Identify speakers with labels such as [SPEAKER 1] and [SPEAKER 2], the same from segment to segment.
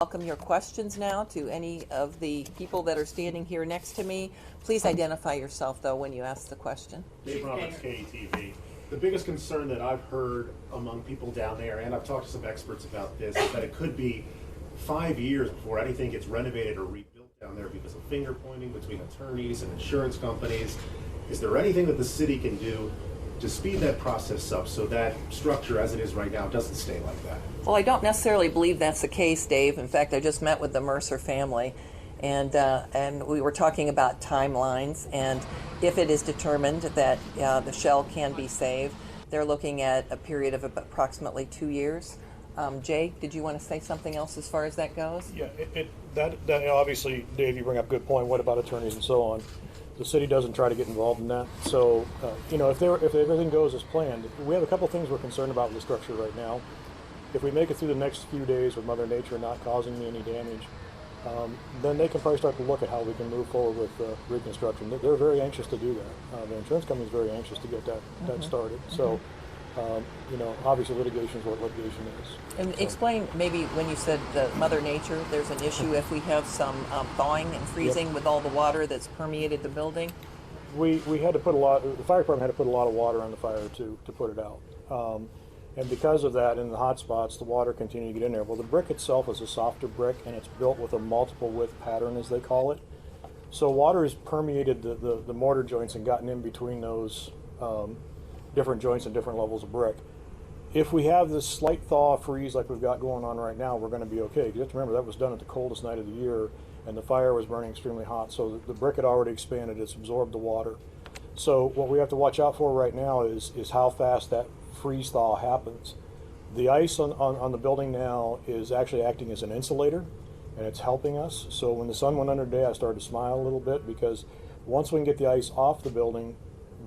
[SPEAKER 1] Welcome your questions now to any of the people that are standing here next to me. Please identify yourself, though, when you ask the question.
[SPEAKER 2] Dave Roberts, KMTV. The biggest concern that I've heard among people down there, and I've talked to some experts about this, is that it could be 5 years before anything gets renovated or rebuilt down there because of finger pointing between attorneys and insurance companies. Is there anything that the city can do to speed that process up so that structure as it is right now doesn't stay like that?
[SPEAKER 1] Well, I don't necessarily believe that's the case, Dave. In fact, I just met with the Mercer family, and we were talking about timelines. And if it is determined that the shell can be saved, they're looking at a period of approximately 2 years. Jay, did you want to say something else as far as that goes?
[SPEAKER 3] Yeah, that obviously, Dave, you bring up a good point. What about attorneys and so on? The city doesn't try to get involved in that. So, if everything goes as planned, we have a couple things we're concerned about with the structure right now. If we make it through the next few days with Mother Nature not causing me any damage, then they can probably start to look at how we can move forward with reconstruction. They're very anxious to do that. The insurance company is very anxious to get that started. So, obviously litigation is what litigation is.
[SPEAKER 1] And explain maybe when you said the Mother Nature, there's an issue if we have some thawing and freezing with all the water that's permeated the building?
[SPEAKER 3] We had to put the fire department had to put a lot of water on the fire to put it out. And because of that, in the hot spots, the water continued to get in there. Well, the brick itself is a softer brick, and it's built with a multiple width pattern, as they call it. So water has permeated the mortar joints and gotten in between those different joints and different levels of brick. If we have this slight thaw freeze like we've got going on right now, we're going to be okay. You have to remember that was done at the coldest night of the year, and the fire was burning extremely hot. So the brick had already expanded; it's absorbed the water. So what we have to watch out for right now is how fast that freeze thaw happens. The ice on the building now is actually acting as an insulator, and it's helping us. So when the sun went under today, I started to smile a little bit, because once we can get the ice off the building,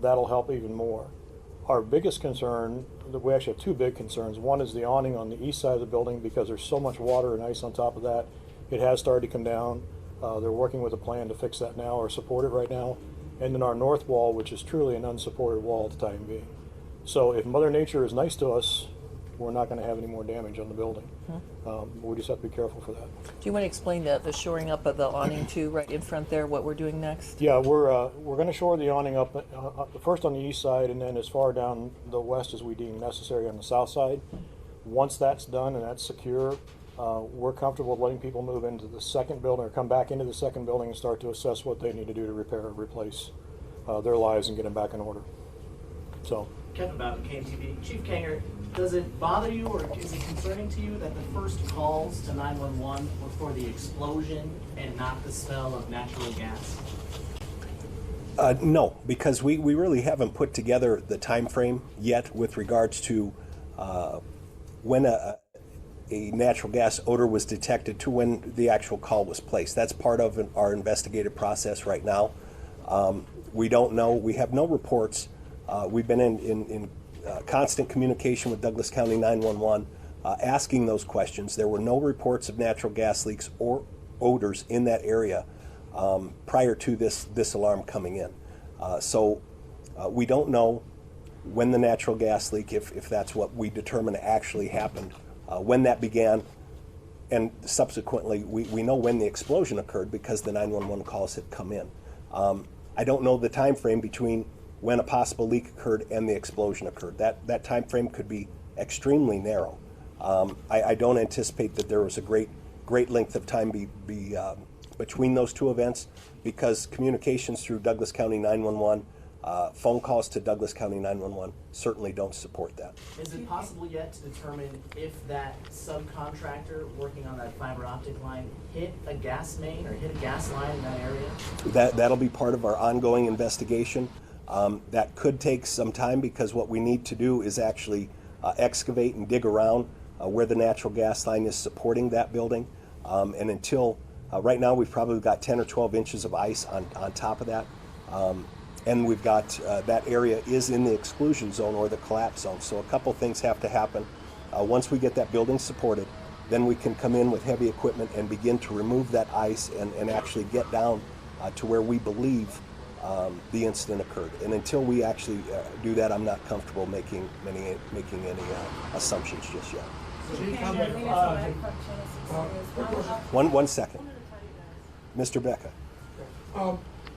[SPEAKER 3] that'll help even more. Our biggest concern, we actually have two big concerns. One is the awning on the east side of the building, because there's so much water and ice on top of that. It has started to come down. They're working with a plan to fix that now or support it right now. And then our north wall, which is truly an unsupported wall at the time being. So if Mother Nature is nice to us, we're not going to have any more damage on the building. We just have to be careful for that.
[SPEAKER 1] Do you want to explain the shoring up of the awning too, right in front there, what we're doing next?
[SPEAKER 3] Yeah, we're going to shore the awning up first on the east side, and then as far down the west as we deem necessary on the south side. Once that's done and that's secure, we're comfortable with letting people move into the second building or come back into the second building and start to assess what they need to do to repair or replace their lives and get them back in order. So.
[SPEAKER 4] Kevin Bowden, KMTV. Chief Kanger, does it bother you or is it concerning to you that the first calls to 911 were for the explosion and not the smell of natural gas?
[SPEAKER 5] No, because we really haven't put together the time frame yet with regards to when a natural gas odor was detected to when the actual call was placed. That's part of our investigative process right now. We don't know. We have no reports. We've been in constant communication with Douglas County 911, asking those questions. There were no reports of natural gas leaks or odors in that area prior to this alarm coming in. So we don't know when the natural gas leak, if that's what we determine actually happened, when that began, and subsequently we know when the explosion occurred because the 911 calls had come in. I don't know the time frame between when a possible leak occurred and the explosion occurred. That time frame could be extremely narrow. I don't anticipate that there was a great length of time between those two events, because communications through Douglas County 911, phone calls to Douglas County 911 certainly don't support that.
[SPEAKER 4] Is it possible yet to determine if that subcontractor working on that fiber optic line hit a gas main or hit a gas line in that area?
[SPEAKER 5] That'll be part of our ongoing investigation. That could take some time, because what we need to do is actually excavate and dig around where the natural gas line is supporting that building. And until right now, we've probably got 10 or 12 inches of ice on top of that. And we've got that area is in the exclusion zone or the collapse zone. So a couple things have to happen. Once we get that building supported, then we can come in with heavy equipment and begin to remove that ice and actually get down to where we believe the incident occurred. And until we actually do that, I'm not comfortable making any assumptions just yet. One second. Mr. Becca.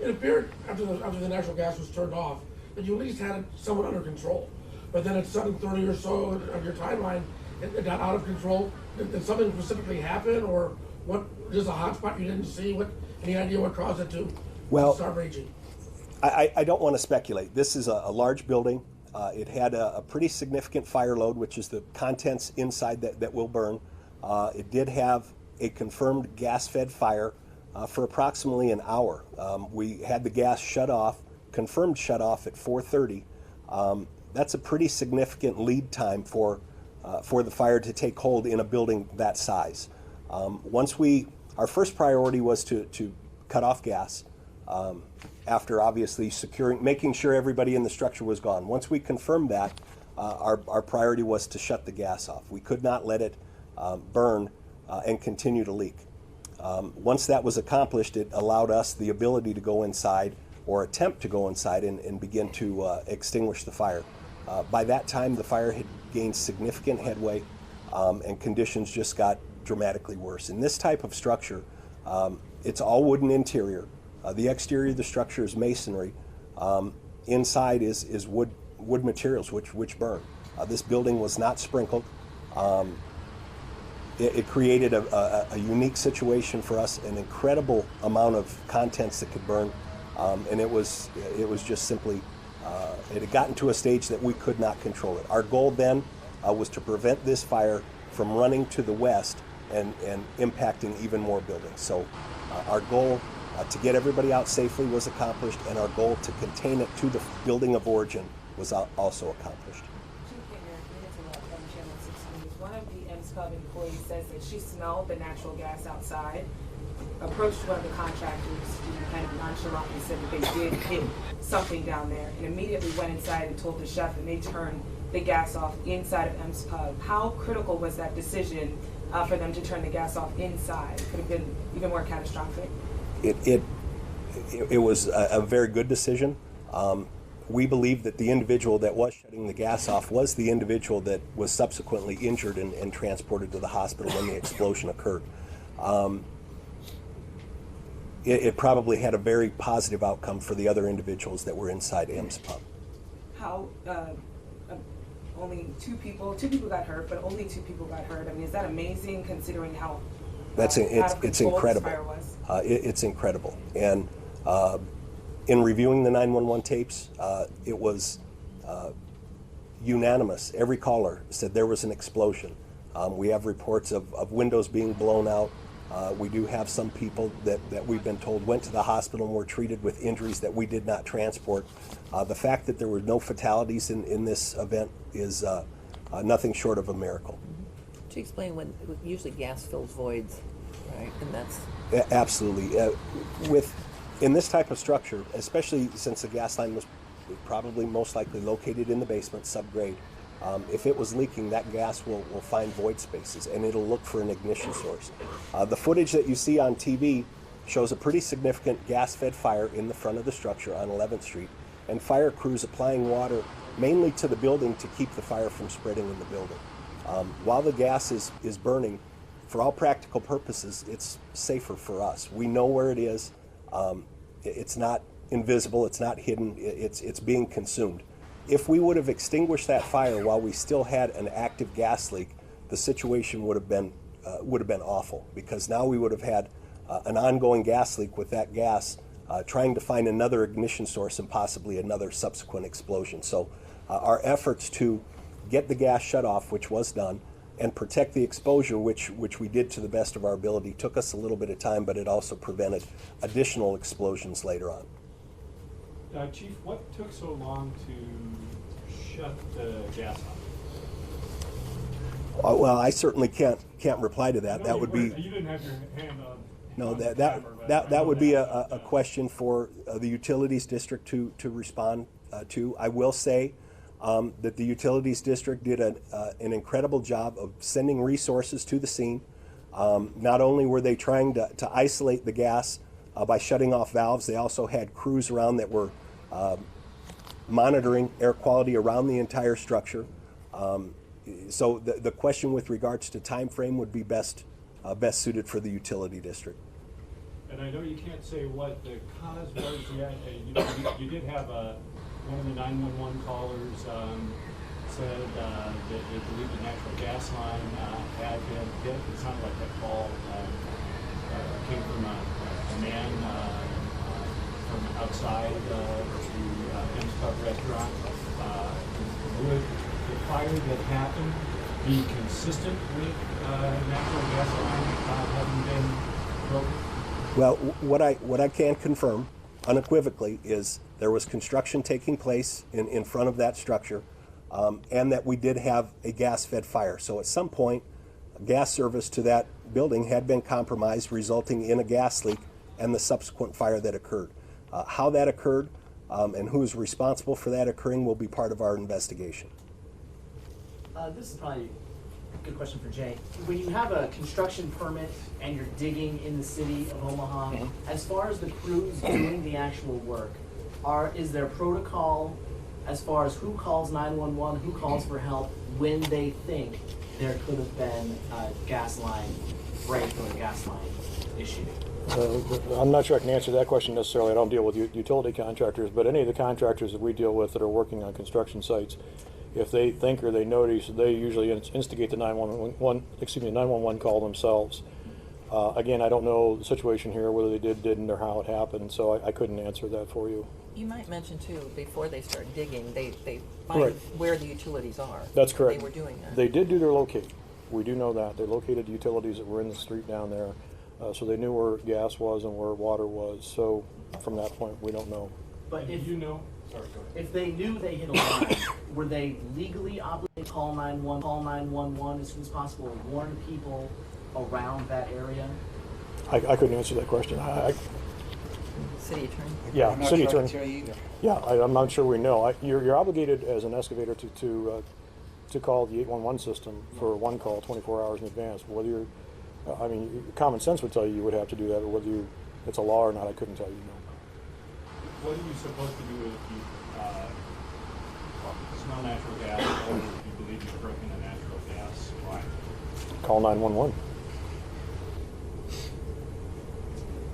[SPEAKER 6] It appeared after the natural gas was turned off that you at least had it somewhat under control. But then at 7:30 or so of your timeline, it got out of control. Did something specifically happen, or what? Just a hot spot you didn't see? Any idea what caused it to start raging?
[SPEAKER 5] I don't want to speculate. This is a large building. It had a pretty significant fire load, which is the contents inside that will burn. It did have a confirmed gas-fed fire for approximately an hour. We had the gas shut off, confirmed shut off at 4:30. That's a pretty significant lead time for the fire to take hold in a building that size. Our first priority was to cut off gas. After obviously making sure everybody in the structure was gone. Once we confirmed that, our priority was to shut the gas off. We could not let it burn and continue to leak. Once that was accomplished, it allowed us the ability to go inside or attempt to go inside and begin to extinguish the fire. By that time, the fire had gained significant headway and conditions just got dramatically worse. In this type of structure, it's all wooden interior. The exterior of the structure is masonry. Inside is wood materials which burn. This building was not sprinkled. It created a unique situation for us, an incredible amount of contents that could burn, and it was just simply, it had gotten to a stage that we could not control it. Our goal then was to prevent this fire from running to the west and impacting even more buildings. So our goal to get everybody out safely was accomplished, and our goal to contain it to the building of origin was also accomplished.
[SPEAKER 7] One of the MSPUB employees says that she smelled the natural gas outside, approached one of the contractors who kind of nonchalantly said that they did hit something down there, and immediately went inside and told the chef, and they turned the gas off inside of MSPUB. How critical was that decision for them to turn the gas off inside? It could have been even more catastrophic.
[SPEAKER 5] It was a very good decision. We believe that the individual that was shutting the gas off was the individual that was subsequently injured and transported to the hospital when the explosion occurred. It probably had a very positive outcome for the other individuals that were inside MSPUB.
[SPEAKER 7] How only two people got hurt, but only 2 people got hurt. I mean, is that amazing considering how
[SPEAKER 5] it's incredible.
[SPEAKER 7] This fire was?
[SPEAKER 5] It's incredible. And in reviewing the 911 tapes, it was unanimous. Every caller said there was an explosion. We have reports of windows being blown out. We do have some people that we've been told went to the hospital and were treated with injuries that we did not transport. The fact that there were no fatalities in this event is nothing short of a miracle.
[SPEAKER 1] Could you explain when usually gas fills voids, right? And that's
[SPEAKER 5] Absolutely. In this type of structure, especially since the gas line was probably most likely located in the basement, subgrade, if it was leaking, that gas will find void spaces and it'll look for an ignition source. The footage that you see on TV shows a pretty significant gas-fed fire in the front of the structure on 11th Street, and fire crews applying water mainly to the building to keep the fire from spreading in the building. While the gas is burning, for all practical purposes, it's safer for us. We know where it is. It's not invisible, it's not hidden, it's being consumed. If we would have extinguished that fire while we still had an active gas leak, the situation would have been awful, because now we would have had an ongoing gas leak with that gas trying to find another ignition source and possibly another subsequent explosion. So our efforts to get the gas shut off, which was done, and protect the exposure, which we did to the best of our ability, took us a little bit of time, but it also prevented additional explosions later on.
[SPEAKER 8] Chief, what took so long to shut the gas off?
[SPEAKER 5] Well, I certainly can't reply to that.
[SPEAKER 8] No,
[SPEAKER 5] that would be.
[SPEAKER 8] You didn't have your hand on.
[SPEAKER 5] No, that would be a question for the utilities district to respond to. I will say that the utilities district did an incredible job of sending resources to the scene. Not only were they trying to isolate the gas by shutting off valves, they also had crews around that were monitoring air quality around the entire structure. So the question with regards to time frame would be best suited for the utility district.
[SPEAKER 8] And I know you can't say what the cause was yet. You did have one of the 911 callers said that they believe the natural gas line had been hit. It sounded like that call came from a man from outside to M's Pub restaurant. Would the fire that happened be consistent with natural gas line having been broken?
[SPEAKER 5] Well, what I can confirm unequivocally is there was construction taking place in front of that structure, and that we did have a gas-fed fire. So at some point, gas service to that building had been compromised, resulting in a gas leak and the subsequent fire that occurred. How that occurred and who is responsible for that occurring will be part of our investigation.
[SPEAKER 4] This is probably a good question for Jay. When you have a construction permit and you're digging in the city of Omaha, as far as the crews doing the actual work, is there protocol as far as who calls 911, who calls for help when they think there could have been a gas line break or a gas line issue?
[SPEAKER 3] I'm not sure I can answer that question necessarily. I don't deal with utility contractors, but any of the contractors that we deal with that are working on construction sites, if they think or they notice, they usually instigate the 911 call themselves. Again, I don't know the situation here, whether they didn't, or how it happened, so I couldn't answer that for you.
[SPEAKER 1] You might mention too, before they start digging, they find
[SPEAKER 3] Right.
[SPEAKER 1] where the utilities are.
[SPEAKER 3] That's correct.
[SPEAKER 1] They were doing that.
[SPEAKER 3] They did do their locate. We do know that. They located the utilities that were in the street down there, so they knew where gas was and where water was. So from that point, we don't know.
[SPEAKER 4] But if
[SPEAKER 8] you know, sorry, go ahead.
[SPEAKER 4] If they knew they hit a line, were they legally obligated to call 911 as soon as possible and warn people around that area?
[SPEAKER 3] I couldn't answer that question.
[SPEAKER 1] City attorney?
[SPEAKER 3] Yeah,
[SPEAKER 9] I'm not
[SPEAKER 3] city
[SPEAKER 9] sure I can
[SPEAKER 3] attorney.
[SPEAKER 9] tell you either.
[SPEAKER 3] Yeah, I'm not sure we know. You're obligated as an excavator to call the 811 system for one call 24 hours in advance. Whether you're, I mean, common sense would tell you would have to do that, but whether it's a law or not, I couldn't tell you. No.
[SPEAKER 8] What are you supposed to do if you smell natural gas or if you believe you've broken a natural gas line?
[SPEAKER 3] Call 911.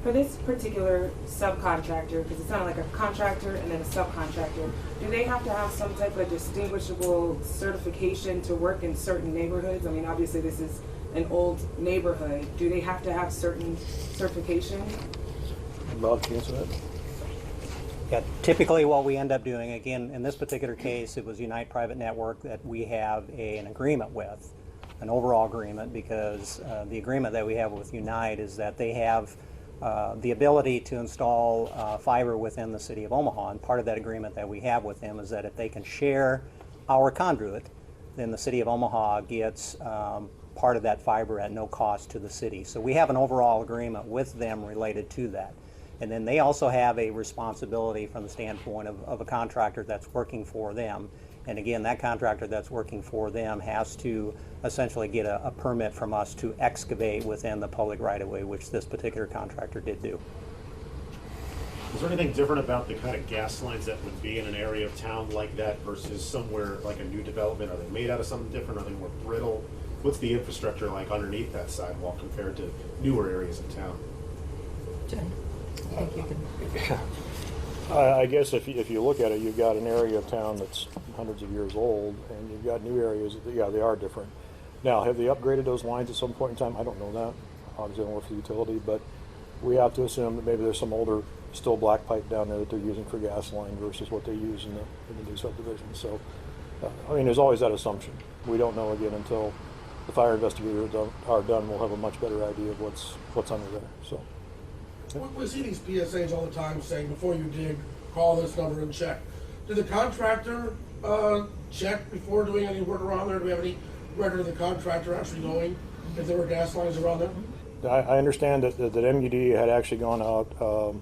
[SPEAKER 7] For this particular subcontractor, because it sounded like a contractor and then a subcontractor, do they have to have some type of distinguishable certification to work in certain neighborhoods? I mean, obviously this is an old neighborhood. Do they have to have certain certification?
[SPEAKER 3] Bob, can you answer that?
[SPEAKER 10] Yeah, typically what we end up doing, again, in this particular case, it was Unite Private Network that we have an agreement with, an overall agreement, because the agreement that we have with Unite is that they have the ability to install fiber within the city of Omaha, and part of that agreement that we have with them is that if they can share our conduit, then the city of Omaha gets part of that fiber at no cost to the city. So we have an overall agreement with them related to that. And then they also have a responsibility from the standpoint of a contractor that's working for them. And again, that contractor that's working for them has to essentially get a permit from us to excavate within the public right-of-way, which this particular contractor did do.
[SPEAKER 2] Is there anything different about the kind of gas lines that would be in an area of town like that versus somewhere like a new development? Are they made out of something different? Are they more brittle? What's the infrastructure like underneath that sidewalk compared to newer areas of town?
[SPEAKER 1] Jen, I think you can.
[SPEAKER 3] I guess if you look at it, you've got an area of town that's hundreds of years old, and you've got new areas that, yeah, they are different. Now, have they upgraded those lines at some point in time? I don't know that. Obviously, I don't work for the utility, but we have to assume that maybe there's some older, still black pipe down there that they're using for gas line versus what they use in the new subdivision. So, I mean, there's always that assumption. We don't know again until the fire investigators are done. We'll have a much better idea of what's under there. So.
[SPEAKER 6] We see these PSAs all the time saying, before you dig, call this number and check. Did the contractor check before doing any work around there? Do we have any record of the contractor actually knowing if there were gas lines around there?
[SPEAKER 3] I understand that MUD had actually gone out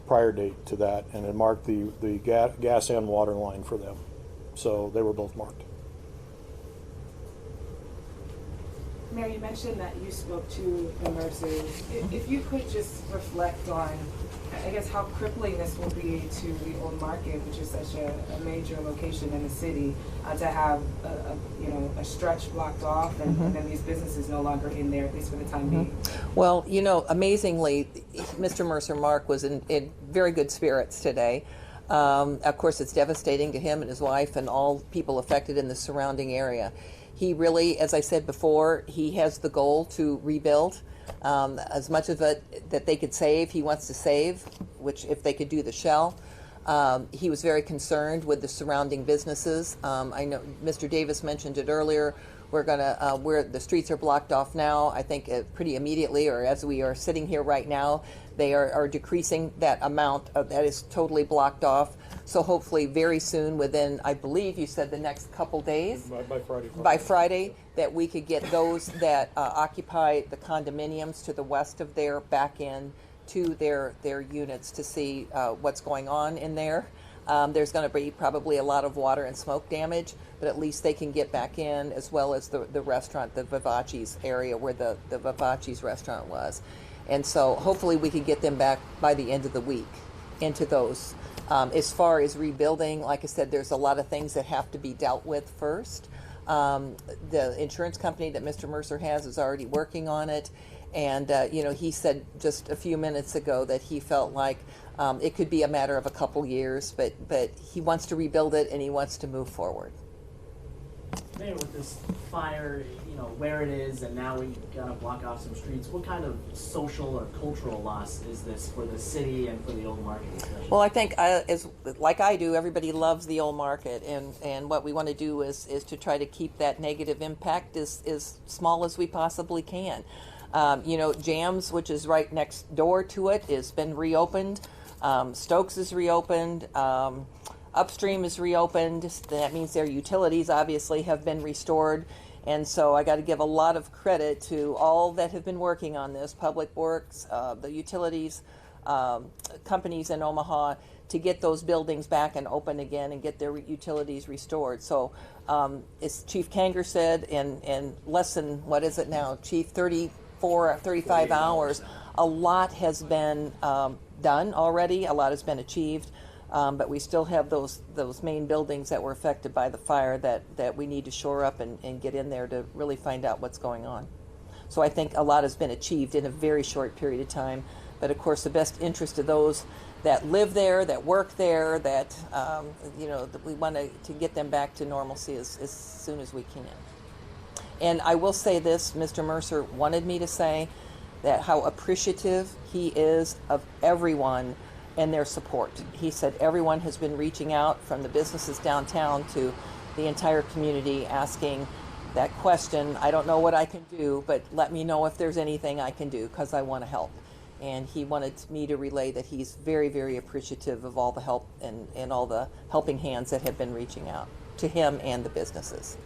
[SPEAKER 3] prior date to that and had marked the gas and water line for them. So they were both marked.
[SPEAKER 7] Mayor, you mentioned that you spoke to the Mercers. If you could just reflect on, I guess, how crippling this will be to the old market, which is such a major location in the city, to have a stretch blocked off, and then these businesses no longer in there, at least for the time being.
[SPEAKER 1] Well, amazingly, Mr. Mercer Mark was in very good spirits today. Of course, it's devastating to him and his wife and all people affected in the surrounding area. He really, as I said before, he has the goal to rebuild. As much of it that they could save, he wants to save, which if they could do the shell. He was very concerned with the surrounding businesses. I know Mr. Davis mentioned it earlier. We're going to, where the streets are blocked off now, I think pretty immediately, or as we are sitting here right now, they are decreasing that amount that is totally blocked off. So hopefully very soon, within, I believe you said the next couple days,
[SPEAKER 3] By Friday.
[SPEAKER 1] by Friday, that we could get those that occupy the condominiums to the west of there back in to their units to see what's going on in there. There's going to be probably a lot of water and smoke damage, but at least they can get back in, as well as the restaurant, the Vivace's area where the Vivace's restaurant was. And so hopefully we can get them back by the end of the week into those. As far as rebuilding, like I said, there's a lot of things that have to be dealt with first. The insurance company that Mr. Mercer has is already working on it. And, he said just a few minutes ago that he felt like it could be a matter of a couple years, but he wants to rebuild it and he wants to move forward.
[SPEAKER 4] Mayor, with this fire, where it is, and now we gotta block off some streets, what kind of social or cultural loss is this for the city and for the old market especially?
[SPEAKER 1] Well, I think, like I do, everybody loves the old market, and what we want to do is to try to keep that negative impact as small as we possibly can. Jams, which is right next door to it, has been reopened. Stokes is reopened. Upstream is reopened. That means their utilities obviously have been restored. And so I got to give a lot of credit to all that have been working on this, Public Works, the utilities, companies in Omaha, to get those buildings back and open again and get their utilities restored. So as Chief Kanger said, in less than, what is it now, Chief, 35 hours, a lot has been done already, a lot has been achieved. But we still have those main buildings that were affected by the fire that we need to shore up and get in there to really find out what's going on. So I think a lot has been achieved in a very short period of time. But of course, the best interest of those that live there, that work there, that that we want to get them back to normalcy as soon as we can. And I will say this: Mr. Mercer wanted me to say that how appreciative he is of everyone and their support. He said everyone has been reaching out, from the businesses downtown to the entire community, asking that question. I don't know what I can do, but let me know if there's anything I can do, because I want to help. And he wanted me to relay that he's very, very appreciative of all the help and all the helping hands that have been reaching out to him and the businesses.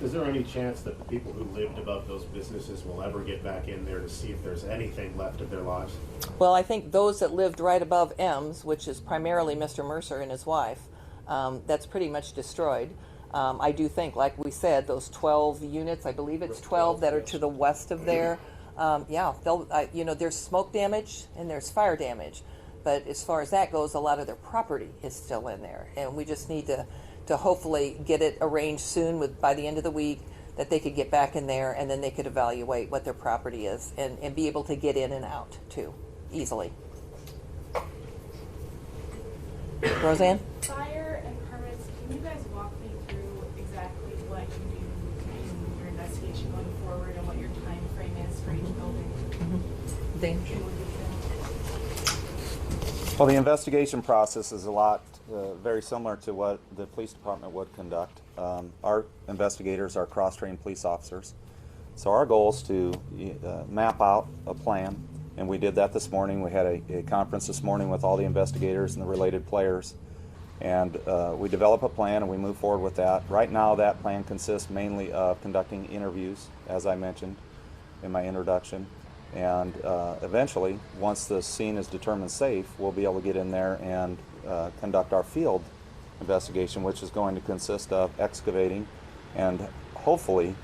[SPEAKER 2] Is there any chance that the people who lived above those businesses will ever get back in there to see if there's anything left of their lives?
[SPEAKER 1] Well, I think those that lived right above M's, which is primarily Mr. Mercer and his wife, that's pretty much destroyed. I do think, like we said, those 12 units, I believe it's 12 that are to the west of there, there's smoke damage and there's fire damage. But as far as that goes, a lot of their property is still in there. And we just need to hopefully get it arranged soon, by the end of the week, that they could get back in there and then they could evaluate what their property is and be able to get in and out too, easily. Roseanne?
[SPEAKER 9] Fire and permits, can you guys walk me through exactly what you do in your investigation going forward and what your time frame is for each building?
[SPEAKER 1] Dean?
[SPEAKER 11] Well, the investigation process is a lot very similar to what the police department would conduct. Our investigators are cross-trained police officers. So our goal is to map out a plan, and we did that this morning. We had a conference this morning with all the investigators and the related players, and we develop a plan and we move forward with that. Right now that plan consists mainly of conducting interviews, as I mentioned in my introduction, and eventually, once the scene is determined safe, we'll be able to get in there and conduct our field investigation, which is going to consist of excavating and hopefully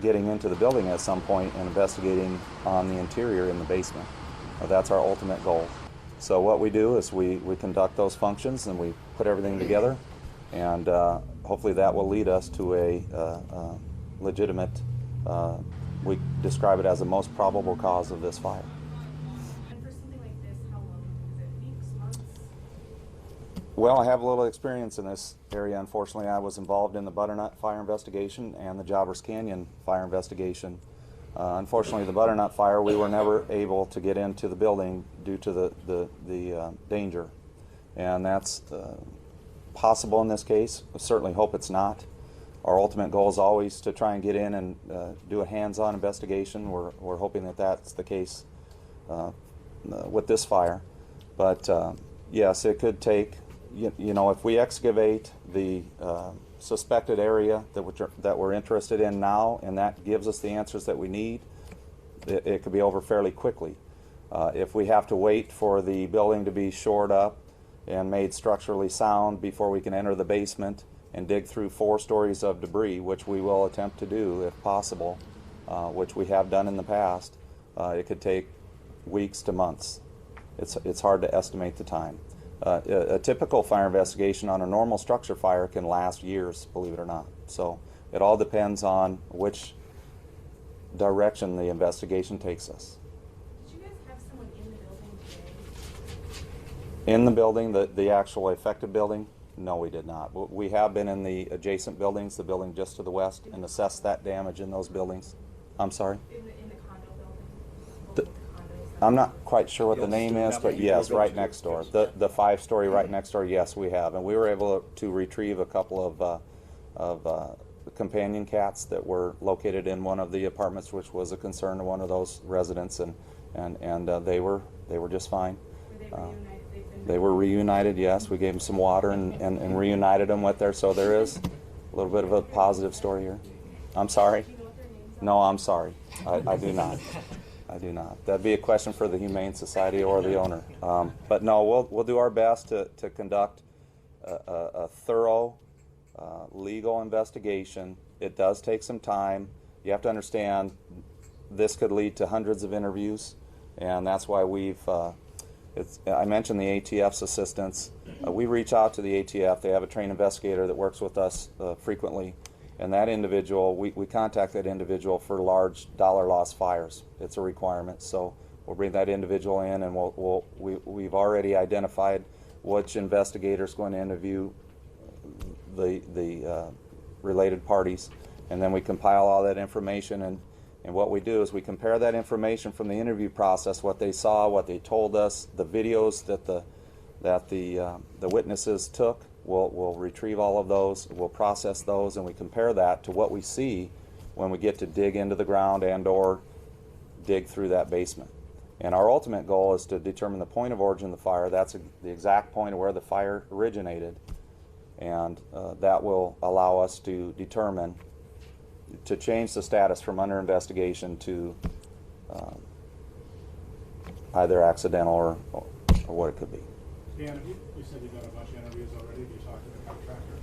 [SPEAKER 11] getting into the building at some point and investigating on the interior in the basement. That's our ultimate goal. So what we do is we conduct those functions and we put everything together, and hopefully that will lead us to a legitimate, we describe it as the most probable cause of this fire.
[SPEAKER 9] And for something like this, how long is it? Weeks, months?
[SPEAKER 11] Well, I have a little experience in this area. Unfortunately, I was involved in the Butternut fire investigation and the Jobbers Canyon fire investigation. Unfortunately, the Butternut fire, we were never able to get into the building due to the danger. And that's possible in this case. I certainly hope it's not. Our ultimate goal is always to try and get in and do a hands-on investigation. We're hoping that that's the case with this fire. But yes, it could take, you know, if we excavate the suspected area that we're interested in now, and that gives us the answers that we need, it could be over fairly quickly. If we have to wait for the building to be shored up and made structurally sound before we can enter the basement and dig through 4 stories of debris, which we will attempt to do if possible, which we have done in the past, it could take weeks to months. It's hard to estimate the time. A typical fire investigation on a normal structure fire can last years, believe it or not. So it all depends on which direction the investigation takes us.
[SPEAKER 9] Did you guys have someone in the building today?
[SPEAKER 11] In the building, the actual affected building? No, we did not. We have been in the adjacent buildings, the building just to the west, and assessed that damage in those buildings. I'm sorry?
[SPEAKER 9] In the condo building?
[SPEAKER 11] The-
[SPEAKER 9] Both condos?
[SPEAKER 11] I'm not quite sure what the name is, but yes, right next door. The 5-story right next door, yes, we have. And we were able to retrieve a couple of companion cats that were located in one of the apartments, which was a concern to one of those residents, and they were just fine.
[SPEAKER 9] Were they reunited?
[SPEAKER 11] They were reunited, yes. We gave them some water and reunited them with there. So there is a little bit of a positive story here. I'm sorry?
[SPEAKER 9] Do you know what their names are?
[SPEAKER 11] No, I'm sorry. I do not. I do not. That'd be a question for the Humane Society or the owner. But no, we'll do our best to conduct a thorough legal investigation. It does take some time. You have to understand this could lead to hundreds of interviews, and that's why we've I mentioned the ATF's assistance. We reach out to the ATF. They have a trained investigator that works with us frequently, and that individual, we contact that individual for large dollar loss fires. It's a requirement, so we'll bring that individual in, and we've already identified which investigator is going to interview the related parties, and then we compile all that information, and what we do is we compare that information from the interview process, what they saw, what they told us, the videos that the witnesses took. We'll retrieve all of those, we'll process those, and we compare that to what we see when we get to dig into the ground and or dig through that basement. And our ultimate goal is to determine the point of origin of the fire. That's the exact point of where the fire originated, and that will allow us to determine, to change the status from under investigation to either accidental or what it could be.
[SPEAKER 8] Dan, you said you've done a bunch of interviews already. Have you talked to the contractor?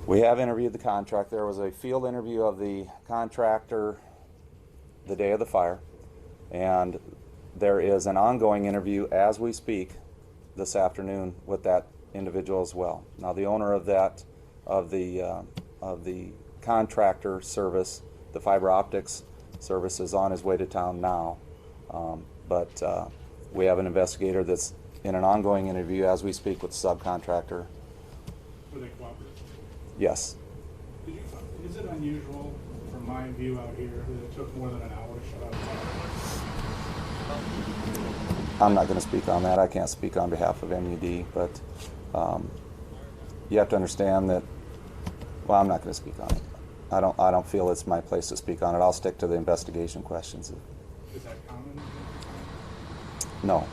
[SPEAKER 11] We have interviewed the contractor. There was a field interview of the contractor the day of the fire, and there is an ongoing interview as we speak this afternoon with that individual as well. Now, the owner of the contractor service, the fiber optics service, is on his way to town now, but we have an investigator that's in an ongoing interview as we speak with the subcontractor.
[SPEAKER 8] Were they cooperative?
[SPEAKER 11] Yes.
[SPEAKER 8] Is it unusual, from my view out here, that it took more than an hour to shut out the fire?
[SPEAKER 11] I'm not going to speak on that. I can't speak on behalf of MUD, but you have to understand that, well, I'm not going to speak on it. I don't feel it's my place to speak on it. I'll stick to the investigation questions.
[SPEAKER 8] Is that common?
[SPEAKER 11] No.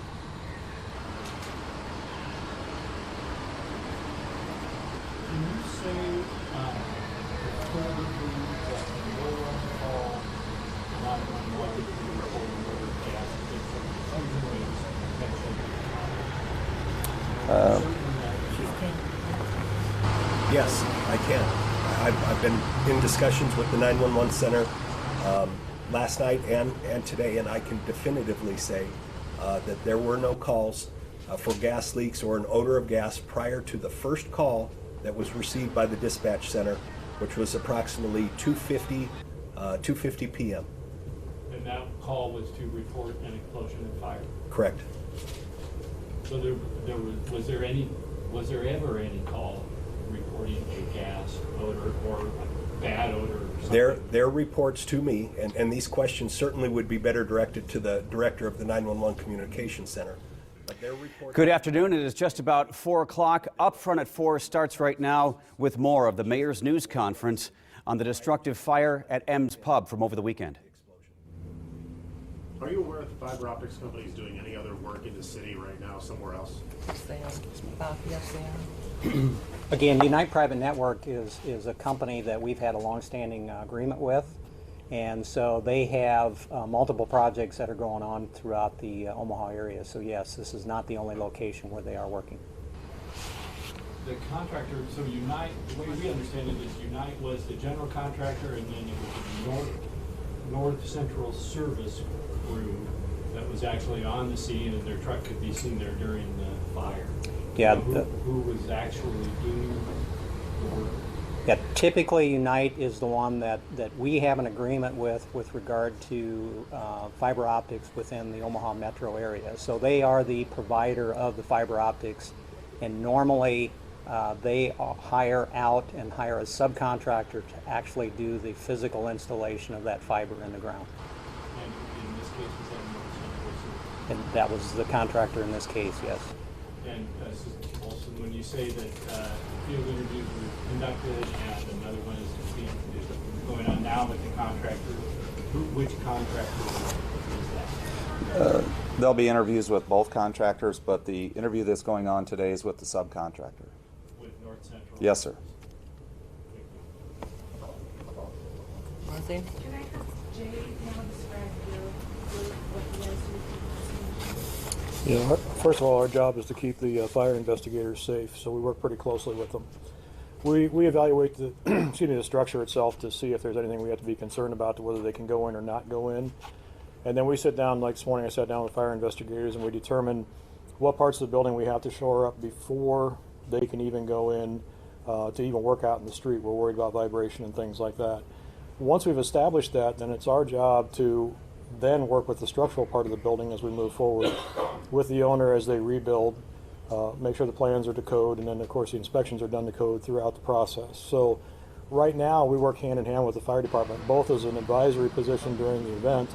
[SPEAKER 8] Can you say definitively that no one called 911 reporting whether gas leaks or some ways
[SPEAKER 5] Yes, I can. I've been in discussions with the 911 center last night and today, and I can definitively say that there were no calls for gas leaks or an odor of gas prior to the first call that was received by the dispatch center, which was approximately 2:50 p.m.
[SPEAKER 8] And that call was to report an explosion and fire.
[SPEAKER 5] Correct.
[SPEAKER 8] So was there ever any call reporting a gas odor or a bad odor? Or something?
[SPEAKER 5] Their reports to me, and these questions certainly would be better directed to the director of the 911 Communications Center. But their reports.
[SPEAKER 12] Good afternoon. It is just about 4 o'clock. Up Front at 4 starts right now with more of the mayor's news conference on the destructive fire at M's Pub from over the weekend.
[SPEAKER 2] Are you aware if the fiber optics company is doing any other work in the city right now somewhere else?
[SPEAKER 1] Yes, they are. Yes, they are.
[SPEAKER 10] Again, Unite Private Network is a company that we've had a long-standing agreement with, and so they have multiple projects that are going on throughout the Omaha area. So yes, this is not the only location where they are working.
[SPEAKER 8] The contractor, so Unite, the way we understand it is Unite was the general contractor, and then it was the North Central Service crew that was actually on the scene, and their truck could be seen there during the fire.
[SPEAKER 10] Yeah.
[SPEAKER 8] Who was actually doing the work?
[SPEAKER 10] Yeah, typically Unite is the one that we have an agreement with regard to fiber optics within the Omaha metro area. So they are the provider of the fiber optics, and normally they hire out and hire a subcontractor to actually do the physical installation of that fiber in the ground.
[SPEAKER 8] And in this case, was that North Central Service?
[SPEAKER 10] And that was the contractor in this case, yes.
[SPEAKER 8] And Olson, when you say that field interviews were conducted and another one is going on now with the contractor, which contractor is that?
[SPEAKER 11] There'll be interviews with both contractors, but the interview that's going on today is with the subcontractor.
[SPEAKER 8] With North Central?
[SPEAKER 11] Yes, sir.
[SPEAKER 1] Lindsay?
[SPEAKER 9] Can I have Jay now describe what you guys do?
[SPEAKER 3] Yeah, first of all, our job is to keep the fire investigators safe, so we work pretty closely with them. We evaluate the the structure itself to see if there's anything we have to be concerned about, to whether they can go in or not go in. And then we sit down, like this morning I sat down with fire investigators, and we determine what parts of the building we have to shore up before they can even go in to even work out in the street. We're worried about vibration and things like that. Once we've established that, then it's our job to then work with the structural part of the building as we move forward with the owner as they rebuild, make sure the plans are to code, and then of course the inspections are done to code throughout the process. So right now we work hand in hand with the fire department, both as an advisory position during the event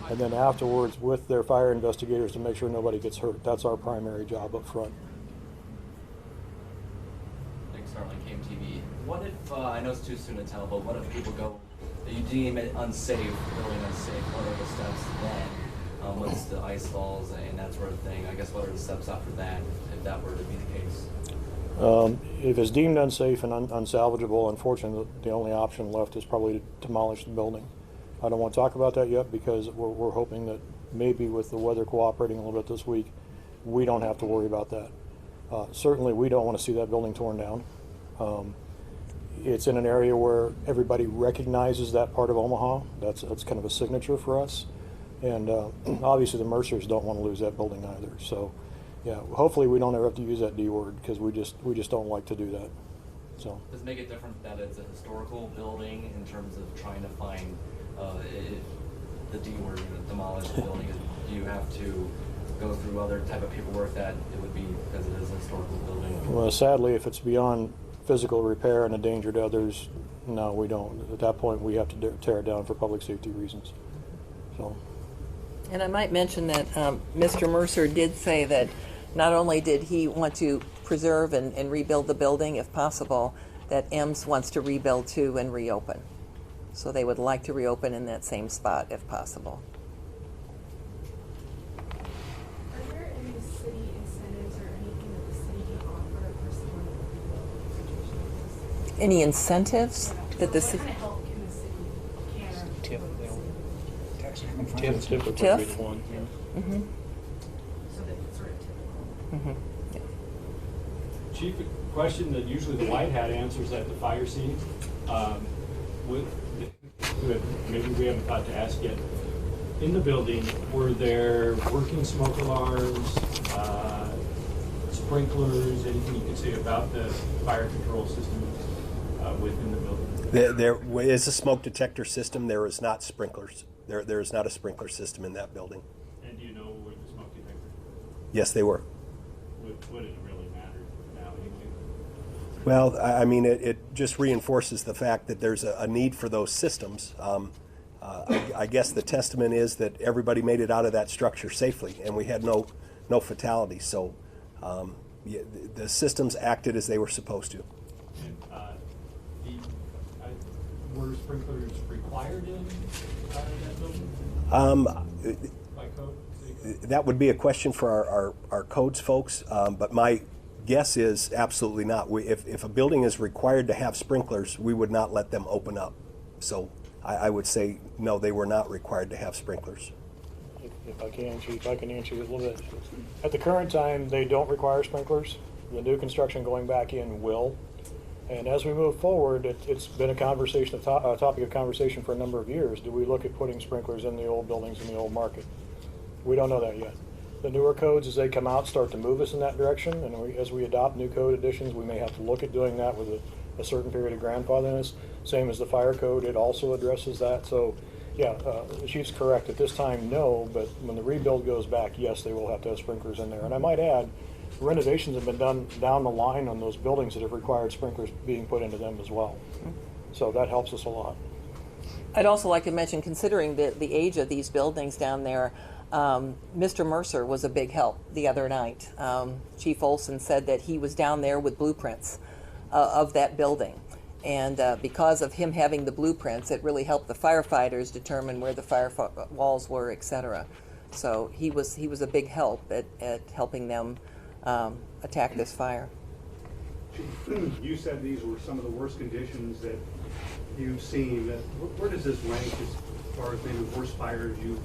[SPEAKER 3] and then afterwards with their fire investigators to make sure nobody gets hurt. That's our primary job up front.
[SPEAKER 13] Thanks, Starling, KMTV. What if, I know it's too soon to tell, but what if people go, you deem it unsafe, building unsafe, what are the steps then? What's the ice falls and that sort of thing? I guess what are the steps after that, if that were to be the case?
[SPEAKER 3] If it's deemed unsafe and unsalvageable, unfortunately, the only option left is probably to demolish the building. I don't want to talk about that yet because we're hoping that maybe with the weather cooperating a little bit this week, we don't have to worry about that. Certainly, we don't want to see that building torn down. It's in an area where everybody recognizes that part of Omaha. That's kind of a signature for us. And obviously the Mercers don't want to lose that building either. So yeah, hopefully we don't ever have to use that D word because we just don't like to do that. So
[SPEAKER 13] does it make it different that it's a historical building in terms of trying to find the D word, demolish the building? Do you have to go through other type of paperwork that it would be because it is a historical building?
[SPEAKER 3] Well, sadly, if it's beyond physical repair and a danger to others, no, we don't. At that point, we have to tear it down for public safety reasons. So.
[SPEAKER 1] And I might mention that Mr. Mercer did say that not only did he want to preserve and rebuild the building if possible, that EMS wants to rebuild too and reopen. So they would like to reopen in that same spot if possible.
[SPEAKER 9] Are there any city incentives or anything that the city can offer for someone that would rebuild a situation like this?
[SPEAKER 1] Any incentives that the
[SPEAKER 9] What
[SPEAKER 1] city?
[SPEAKER 9] kind of help can the city
[SPEAKER 3] TIF would be
[SPEAKER 1] TIF?
[SPEAKER 3] the one. Yeah.
[SPEAKER 1] Mm-hmm.
[SPEAKER 9] so that it's sort of typical?
[SPEAKER 1] Mm-hmm.
[SPEAKER 8] Chief, a question that usually the white hat answers at the fire scene. Good. Maybe we haven't thought to ask yet. In the building, were there working smoke alarms, sprinklers, anything you could say about the fire control system within the building?
[SPEAKER 5] There is a smoke detector system. There is not sprinklers. There is not a sprinkler system in that building.
[SPEAKER 8] And do you know where the smoke detector?
[SPEAKER 5] Yes, they were.
[SPEAKER 8] What does it really matter now anyway?
[SPEAKER 5] Well, I mean, it just reinforces the fact that there's a need for those systems. I guess the testament is that everybody made it out of that structure safely, and we had no fatalities. So yeah, the systems acted as they were supposed to.
[SPEAKER 8] And were sprinklers required in that building? By code?
[SPEAKER 5] That would be a question for our codes folks, but my guess is absolutely not. If a building is required to have sprinklers, we would not let them open up. So I would say no, they were not required to have sprinklers.
[SPEAKER 3] If I can, Chief, I can answer you a little bit. At the current time, they don't require sprinklers. The new construction going back in will. And as we move forward, it's been a conversation, a topic of conversation for a number of years. Do we look at putting sprinklers in the old buildings in the old market? We don't know that yet. The newer codes, as they come out, start to move us in that direction. And as we adopt new code additions, we may have to look at doing that with a certain period of grandfatherness. Same as the fire code, it also addresses that. So, yeah, the Chief's correct. At this time, no, but when the rebuild goes back, yes, they will have to have sprinklers in there. And I might add, renovations have been done down the line on those buildings that have required sprinklers being put into them as well. So that helps us a lot.
[SPEAKER 1] I'd also like to mention, considering the age of these buildings down there, Mr. Mercer was a big help the other night. Chief Olson said that he was down there with blueprints of that building. And because of him having the blueprints, it really helped the firefighters determine where the fire walls were, etc. So he was a big help at helping them attack this fire.
[SPEAKER 14] You said these were some of the worst conditions that you've seen. Where does this rank as far as maybe the worst fires you've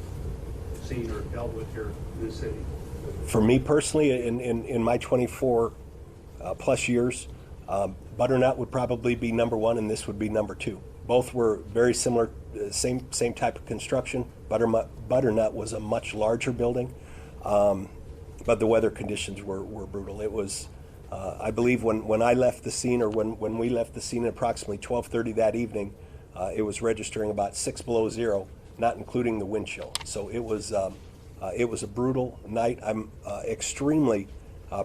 [SPEAKER 14] seen or dealt with here in the city?
[SPEAKER 5] For me personally, in my 24 plus years, Butternut would probably be number one, and this would be number two. Both were very similar, same type of construction. Butternut was a much larger building, but the weather conditions were brutal. It was, I believe, when I left the scene, or when we left the scene at approximately 12:30 that evening, it was registering about 6 below zero, not including the wind chill. So it was a brutal night. I'm extremely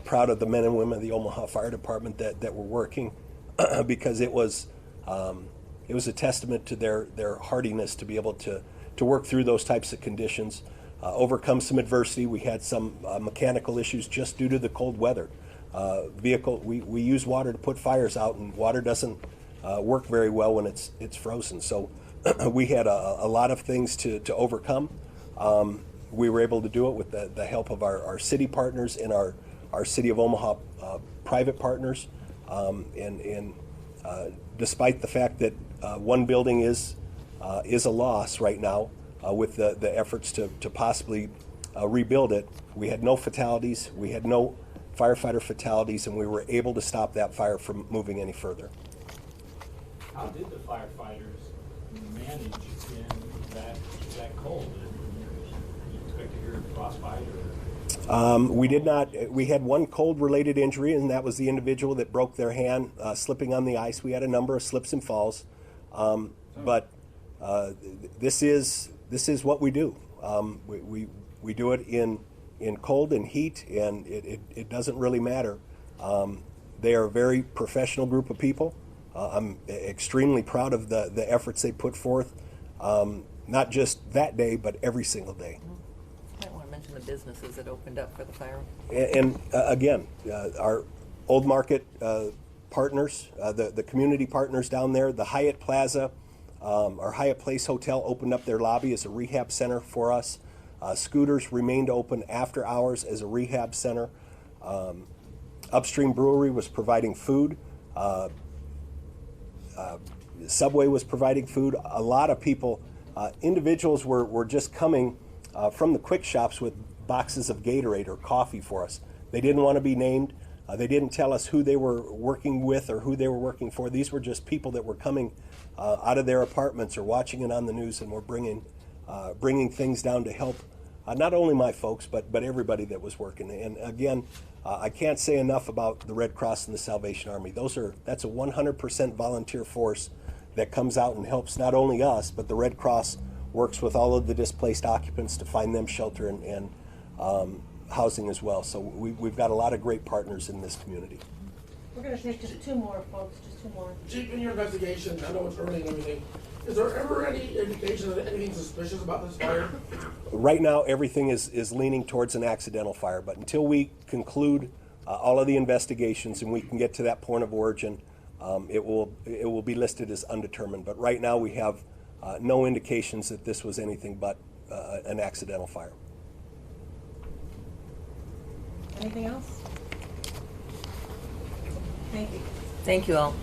[SPEAKER 5] proud of the men and women of the Omaha Fire Department that were working, because it was a testament to their hardiness to be able to work through those types of conditions, overcome some adversity. We had some mechanical issues just due to the cold weather. We use water to put fires out, and water doesn't work very well when it's frozen. So we had a lot of things to overcome. We were able to do it with the help of our city partners and our City of Omaha private partners. And despite the fact that one building is a loss right now, with the efforts to possibly rebuild it, we had no fatalities, we had no firefighter fatalities, and we were able to stop that fire from moving any further.
[SPEAKER 8] How did the firefighters manage in that cold? You expect to hear frostbite or?
[SPEAKER 5] We did not. We had one cold-related injury, and that was the individual that broke their hand slipping on the ice. We had a number of slips and falls, but this is what we do. We do it in cold and heat, and it doesn't really matter. They are a very professional group of people. I'm extremely proud of the efforts they put forth, not just that day, but every single day.
[SPEAKER 1] I want to mention the businesses that opened up for the fire.
[SPEAKER 5] And again, our Old Market partners, the community partners down there, the Hyatt Plaza, our Hyatt Place Hotel opened up their lobby as a rehab center for us. Scooters remained open after hours as a rehab center. Upstream Brewery was providing food. Subway was providing food. A lot of people, individuals were just coming from the quick shops with boxes of Gatorade or coffee for us. They didn't want to be named. They didn't tell us who they were working with or who they were working for. These were just people that were coming out of their apartments or watching it on the news, and we're bringing things down to help not only my folks, but everybody that was working. And again, I can't say enough about the Red Cross and the Salvation Army. That's a 100% volunteer force that comes out and helps not only us, but the Red Cross works with all of the displaced occupants to find them shelter and housing as well. So we've got a lot of great partners in this community.
[SPEAKER 15] We're going to take just two more, folks, just two more.
[SPEAKER 6] Chief, in your investigation, I know it's early and everything, is there ever any indication of anything suspicious about this fire?
[SPEAKER 5] Right now, everything is leaning towards an accidental fire, but until we conclude all of the investigations and we can get to that point of origin, it will be listed as undetermined. But right now, we have no indications that this was anything but an accidental fire.
[SPEAKER 15] Anything else? Thank you.
[SPEAKER 1] Thank you all.